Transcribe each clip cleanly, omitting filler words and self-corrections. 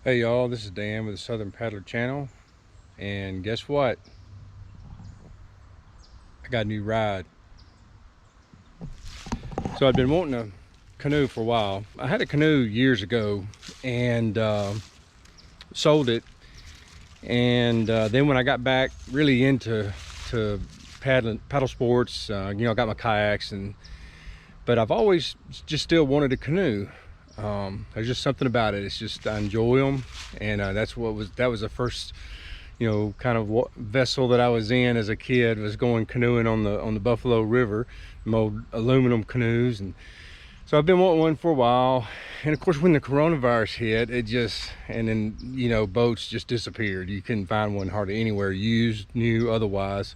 Hey y'all, this is Dan with the Southern Paddler channel, and guess what? I got a new ride. So I've been wanting a canoe for a while. I had a canoe years ago and sold it, and then when I got back really into paddle sports, I got my kayaks, but I've always just still wanted a canoe. There's just something about it. It's just, I enjoy them, and that was the first kind of vessel that I was in as a kid, was going canoeing on the Buffalo River, them old aluminum canoes. And so I've been wanting one for a while, and of course when the coronavirus hit, and then boats just disappeared. You couldn't find one hardly anywhere, used, new, otherwise.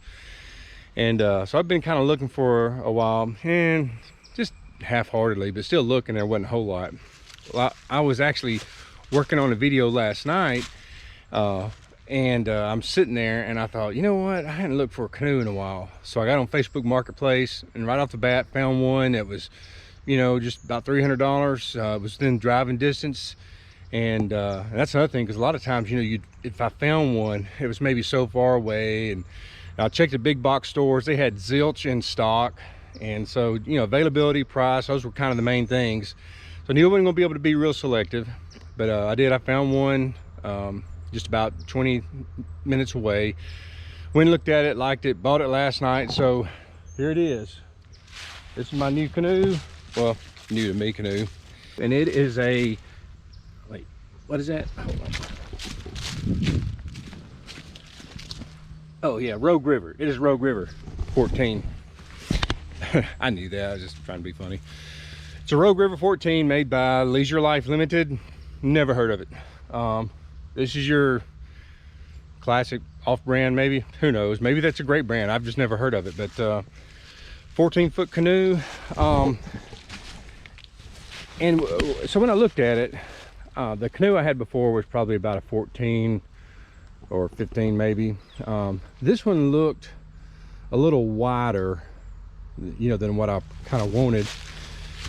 And so I've been kind of looking for a while, and just half-heartedly, but still looking. There wasn't a whole lot. Well, I was actually working on a video last night, and I'm sitting there and I thought, you know what, I hadn't looked for a canoe in a while. So I got on Facebook Marketplace, and right off the bat found one that was just about $300. It was within driving distance. And that's another thing, because a lot of times if I found one, it was maybe so far away. And I checked the big box stores, they had zilch in stock. And so availability, price, those were kind of the main things. So I knew I wasn't going to be able to be real selective, but I found one just about 20 minutes away. Went and looked at it, liked it, bought it last night. So here it is. This is my new canoe. Well, new to me canoe. And it is a, wait, what is that? Hold on. Oh yeah, Rogue River. It is Rogue River 14. I knew that, I was just trying to be funny. It's a Rogue River 14 made by Leisure Life Limited. Never heard of it. This is your classic off-brand, maybe, who knows, maybe that's a great brand, I've just never heard of it. But 14-foot canoe. And so when I looked at it, the canoe I had before was probably about a 14 or 15 maybe. This one looked a little wider than what I kind of wanted.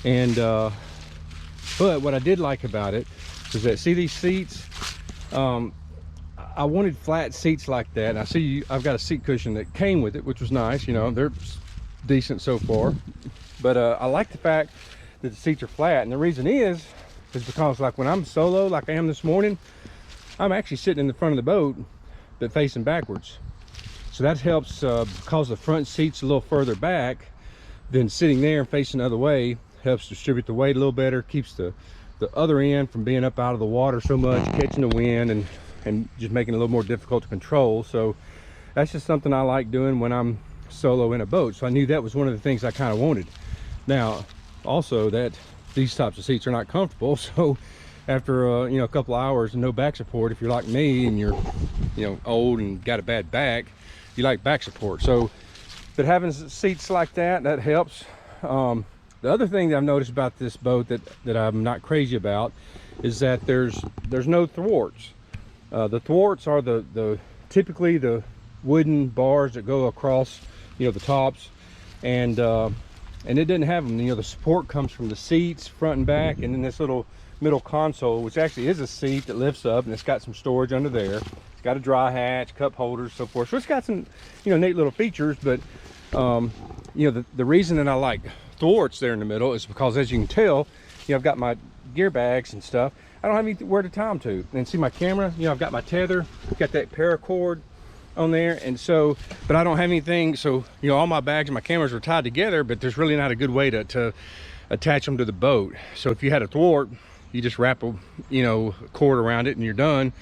And but what I did like about it is that, see these seats, I wanted flat seats like that. And I see I've got a seat cushion that came with it, which was nice. They're decent so far. But I like the fact that the seats are flat, and the reason is because, like, when I'm solo like I am this morning, I'm actually sitting in the front of the boat but facing backwards. So that helps, because the front seat's a little further back than sitting there and facing the other way. Helps distribute the weight a little better, keeps the other end from being up out of the water so much, catching the wind, and just making it a little more difficult to control. So that's just something I like doing when I'm solo in a boat. So I knew that was one of the things I kind of wanted. Now also, that these types of seats are not comfortable, so after a couple hours and no back support, if you're like me and you're old and got a bad back, you like back support. So but having seats like that helps. The other thing that I've noticed about this boat that I'm not crazy about is that there's no thwarts. The thwarts are typically the wooden bars that go across the tops, and it didn't have them. The support comes from the seats front and back, and then this little middle console, which actually is a seat that lifts up, and it's got some storage under there. It's got a dry hatch, cup holders, so forth. So it's got some neat little features. But the reason that I like thwarts there in the middle is because, as you can tell, I've got my gear bags and stuff. I don't have anywhere to tie them to. And see my camera, I've got my tether, got that paracord on there, and so, but I don't have anything. So all my bags and my cameras are tied together, but there's really not a good way to attach them to the boat. So if you had a thwart, you just wrap a cord around it and you're done.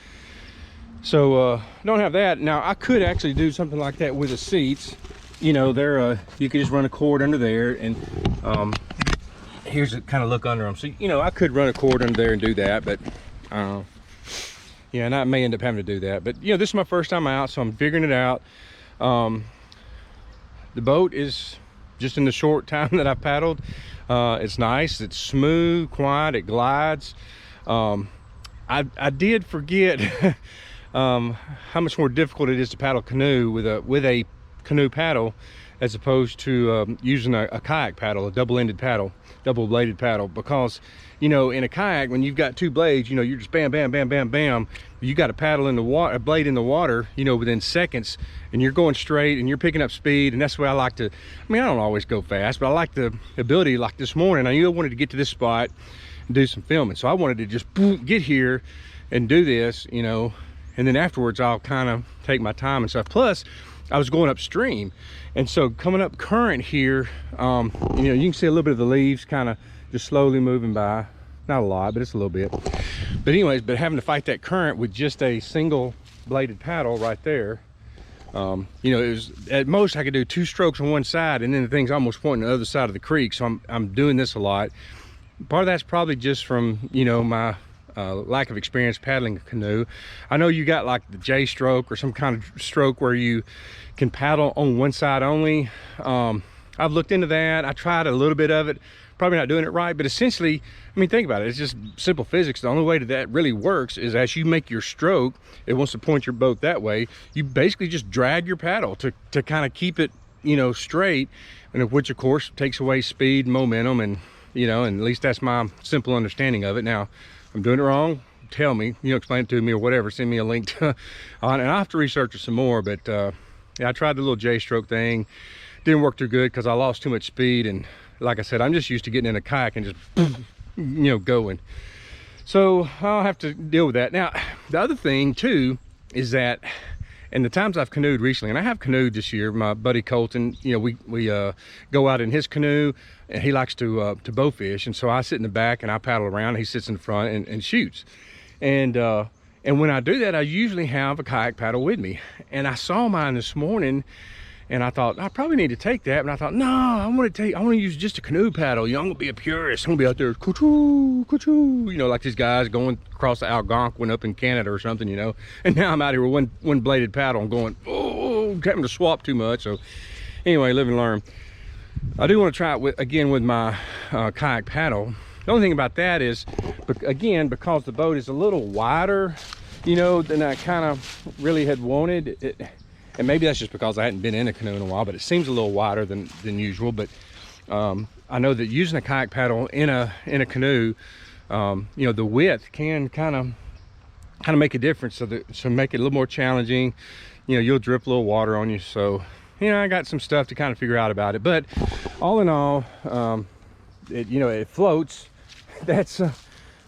So don't have that. Now I could actually do something like that with the seats. You could just run a cord under there, and here's a kind of look under them. So I could run a cord under there and do that, but yeah, and I may end up having to do that. But this is my first time out, so I'm figuring it out. The boat is, just in the short time that I've paddled, it's nice, it's smooth, quiet, it glides. I did forget how much more difficult it is to paddle canoe with a canoe paddle as opposed to using a kayak paddle, a double-bladed paddle, because, you know, in a kayak, when you've got two blades, you know, you're just bam, bam, bam, bam, bam. You got a paddle in the water, a blade in the water, you know, within seconds, and you're going straight and you're picking up speed. And that's the way I like to, I mean, I don't always go fast, but I like the ability, like this morning, I knew I wanted to get to this spot and do some filming. So I wanted to just boom, get here and do this, you know, and then afterwards I'll kind of take my time and stuff. Plus, I was going upstream, and so coming up current here, you know, you can see a little bit of the leaves kind of just slowly moving by. Not a lot, but it's a little bit. But anyways, but having to fight that current with just a single bladed paddle right there, you know, it was, at most I could do 2 strokes on one side, and then the thing's almost pointing the other side of the creek. So I'm doing this a lot. Part of that's probably just from, you know, my lack of experience paddling a canoe. I know you got like the J stroke or some kind of stroke where you can paddle on one side only. I've looked into that. I tried a little bit of it, probably not doing it right, but essentially, I mean, think about it, it's just simple physics. The only way that really works is as you make your stroke, it wants to point your boat that way. You basically just drag your paddle to kind of keep it, you know, straight, and which of course takes away speed, momentum, and, you know, and at least that's my simple understanding of it. Now, if I'm doing it wrong, tell me, you know, explain it to me or whatever, send me a link to on, and I have to research it some more. But yeah, I tried the little J stroke thing, didn't work too good because I lost too much speed, and like I said, I'm just used to getting in a kayak and just, you know, going. So I'll have to deal with that. Now, the other thing too is that, and the times I've canoed recently, and I have canoed this year, my buddy Colton, you know, we go out in his canoe, and he likes to bow fish, and so I sit in the back and I paddle around, he sits in the front and shoots. And when I do that, I usually have a kayak paddle with me. And I saw mine this morning, and I thought I probably need to take that, but I thought, no, I want to use just a canoe paddle. You know, I'm gonna be a purist. I'm gonna be out there, kuchoo, kuchoo, you know, like these guys going across the Algonquin up in Canada or something, you know. And now I'm out here with one bladed paddle. I'm going, oh, having to swap too much. So anyway, live and learn. I do want to try it again with my kayak paddle. The only thing about that is, again, because the boat is a little wider, you know, than I kind of really had wanted it. And maybe that's just because I hadn't been in a canoe in a while, but it seems a little wider than usual. But I know that using a kayak paddle in a canoe, you know, the width can kind of make a difference. So make it a little more challenging. You know, you'll drip a little water on you. So, you know, I got some stuff to kind of figure out about it. But all in all, you know, it floats. That's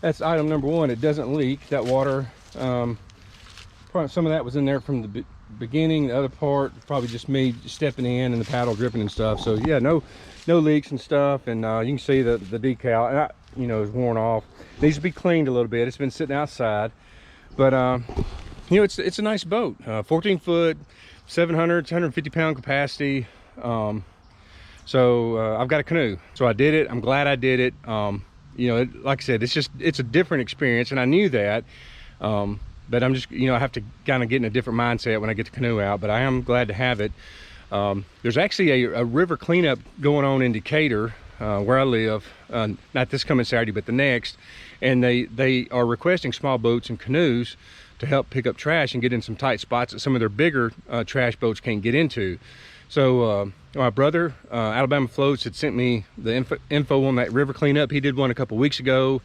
item number one. It doesn't leak. That water, probably some of that was in there from the beginning. The other part probably just me stepping in and the paddle dripping and stuff. So yeah, no leaks and stuff. And you can see the decal, and you know, is worn off. It needs to be cleaned a little bit. It's been sitting outside, but you know, it's a nice boat. 14 foot, 750 pound capacity. So I've got a canoe, so I did it. I'm glad I did it. You know, like I said, it's a different experience, and I knew that. But I'm just, you know, I have to kind of get in a different mindset when I get the canoe out, but I am glad to have it. There's actually a river cleanup going on in Decatur, where I live, not this coming Saturday, but the next. And they are requesting small boats and canoes to help pick up trash and get in some tight spots that some of their bigger trash boats can't get into. So my brother, Alabama Floats, had sent me the info on that river cleanup. He did one a couple weeks ago.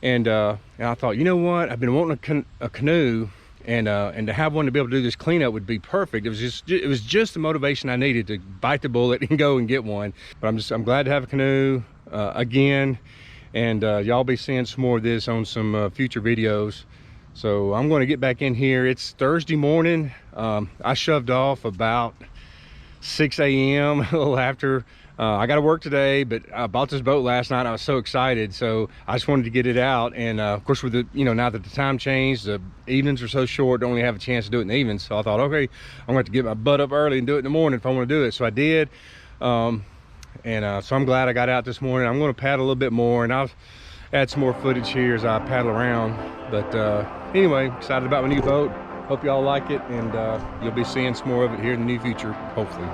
And I thought, you know what? I've been wanting a canoe, and to have one to be able to do this cleanup would be perfect. It was just the motivation I needed to bite the bullet and go and get one. But I'm glad to have a canoe again, and y'all be seeing some more of this on some future videos. So I'm going to get back in here. It's Thursday morning. I shoved off about 6 a.m. a little after. I got to work today, but I bought this boat last night. I was so excited, so I just wanted to get it out. And of course, with the, you know, now that the time changed, the evenings are so short, don't only have a chance to do it in the evenings. So I thought, okay, I'm going to have to get my butt up early and do it in the morning if I want to do it. So I did, so I'm glad I got out this morning. I'm going to paddle a little bit more, and I'll add some more footage here as I paddle around. But anyway, excited about my new boat. Hope y'all like it, and you'll be seeing some more of it here in the near future, hopefully.